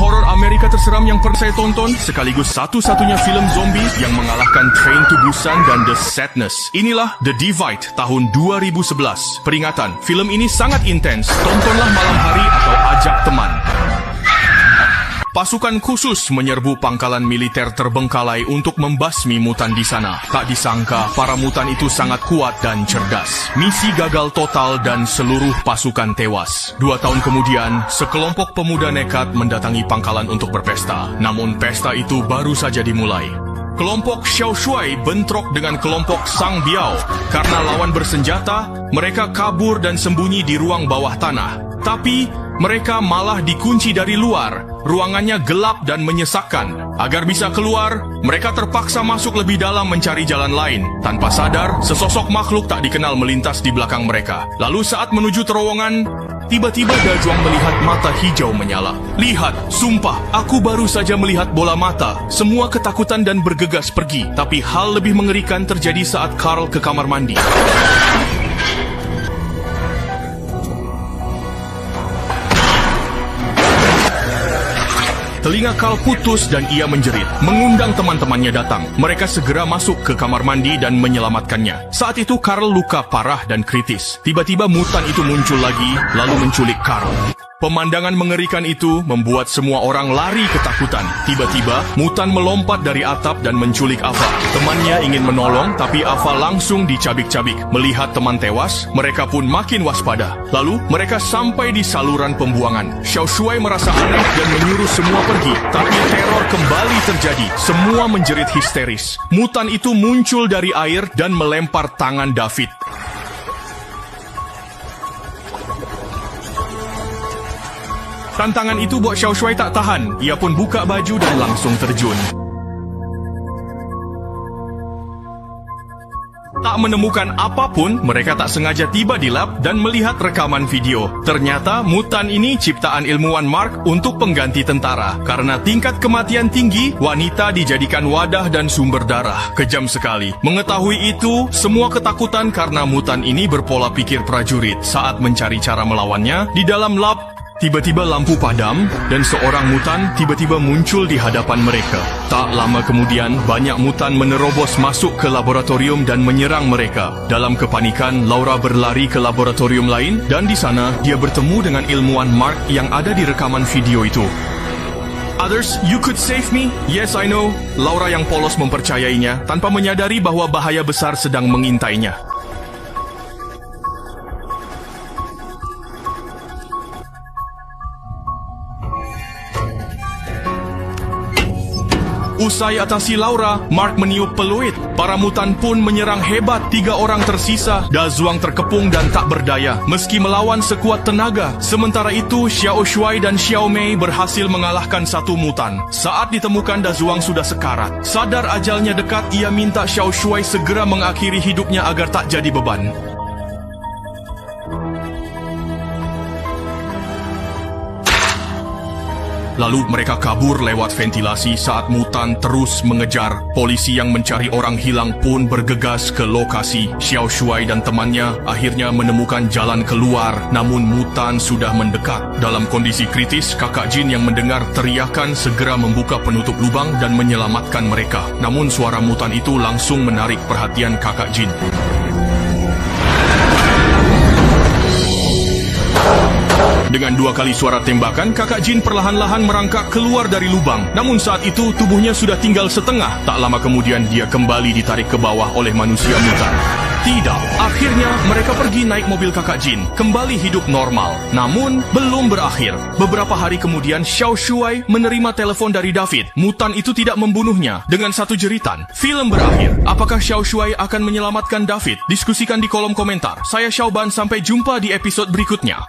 horor Amerika terseram yang pernah saya tonton, sekaligus satu-satunya film zombie yang mengalahkan Train to Busan dan The Sadness. Inilah The Divide tahun 2011. Peringatan, film ini sangat intens. Tontonlah malam hari atau ajak teman. Pasukan khusus menyerbu pangkalan militer terbengkalai untuk membasmi mutan di sana. Tak disangka, para mutan itu sangat kuat dan cerdas. Misi gagal total dan seluruh pasukan tewas. 2 tahun kemudian, sekelompok pemuda nekat mendatangi pangkalan untuk berpesta. Namun pesta itu baru saja dimulai. Kelompok Xiao Shuai bentrok dengan kelompok Sang Biao. Karena lawan bersenjata, mereka kabur dan sembunyi di ruang bawah tanah. Tapi mereka malah dikunci dari luar. Ruangannya gelap dan menyesakkan. Agar bisa keluar, mereka terpaksa masuk lebih dalam mencari jalan lain. Tanpa sadar, sesosok makhluk tak dikenal melintas di belakang mereka. Lalu saat menuju terowongan, tiba-tiba Dajuang melihat mata hijau menyala. Lihat, sumpah, aku baru saja melihat bola mata. Semua ketakutan dan bergegas pergi. Tapi hal lebih mengerikan terjadi saat Carl ke kamar mandi. Telinga Carl putus dan ia menjerit, mengundang teman-temannya datang. Mereka segera masuk ke kamar mandi dan menyelamatkannya. Saat itu Carl luka parah dan kritis. Tiba-tiba mutan itu muncul lagi, lalu menculik Carl. Pemandangan mengerikan itu membuat semua orang lari ketakutan. Tiba-tiba, mutan melompat dari atap dan menculik Ava. Temannya ingin menolong, tapi Ava langsung dicabik-cabik. Melihat teman tewas, mereka pun makin waspada. Lalu, mereka sampai di saluran pembuangan. Xiao Shuai merasa aneh dan menyuruh semua pergi. Tapi teror kembali terjadi. Semua menjerit histeris. Mutan itu muncul dari air dan melempar tangan David. Tantangan itu buat Xiao Shuai tak tahan. Ia pun buka baju dan langsung terjun. Tak menemukan apapun, mereka tak sengaja tiba di lab dan melihat rekaman video. Ternyata mutan ini ciptaan ilmuwan Mark untuk pengganti tentara. Karena tingkat kematian tinggi, wanita dijadikan wadah dan sumber darah. Kejam sekali. Mengetahui itu, semua ketakutan karena mutan ini berpola pikir prajurit. Saat mencari cara melawannya, di dalam lab, tiba-tiba lampu padam dan seorang mutan tiba-tiba muncul di hadapan mereka. Tak lama kemudian, banyak mutan menerobos masuk ke laboratorium dan menyerang mereka. Dalam kepanikan, Laura berlari ke laboratorium lain dan di sana dia bertemu dengan ilmuwan Mark yang ada di rekaman video itu. Others, you could save me? Yes, I know. Laura yang polos mempercayainya tanpa menyadari bahwa bahaya besar sedang mengintainya. Usai atasi Laura, Mark meniup peluit. Para mutan pun menyerang hebat. 3 orang tersisa. Dazuang terkepung dan tak berdaya, meski melawan sekuat tenaga. Sementara itu, Xiao Shuai dan Xiao Mei berhasil mengalahkan satu mutan. Saat ditemukan, Dazuang sudah sekarat. Sadar ajalnya dekat, ia minta Xiao Shuai segera mengakhiri hidupnya agar tak jadi beban. Lalu mereka kabur lewat ventilasi saat mutan terus mengejar. Polisi yang mencari orang hilang pun bergegas ke lokasi. Xiao Shuai dan temannya akhirnya menemukan jalan keluar, namun mutan sudah mendekat. Dalam kondisi kritis, kakak Jin yang mendengar teriakan segera membuka penutup lubang dan menyelamatkan mereka. Namun suara mutan itu langsung menarik perhatian kakak Jin. Dengan 2 kali suara tembakan, kakak Jin perlahan-lahan merangkak keluar dari lubang. Namun saat itu, tubuhnya sudah tinggal setengah. Tak lama kemudian, dia kembali ditarik ke bawah oleh manusia mutan. Tidak, akhirnya mereka pergi naik mobil kakak Jin, kembali hidup normal. Namun, belum berakhir. Beberapa hari kemudian, Xiao Shuai menerima telepon dari David. Mutan itu tidak membunuhnya. Dengan satu jeritan, film berakhir. Apakah Xiao Shuai akan menyelamatkan David? Diskusikan di kolom komentar. Saya Xiao Ban, sampai jumpa di episode berikutnya.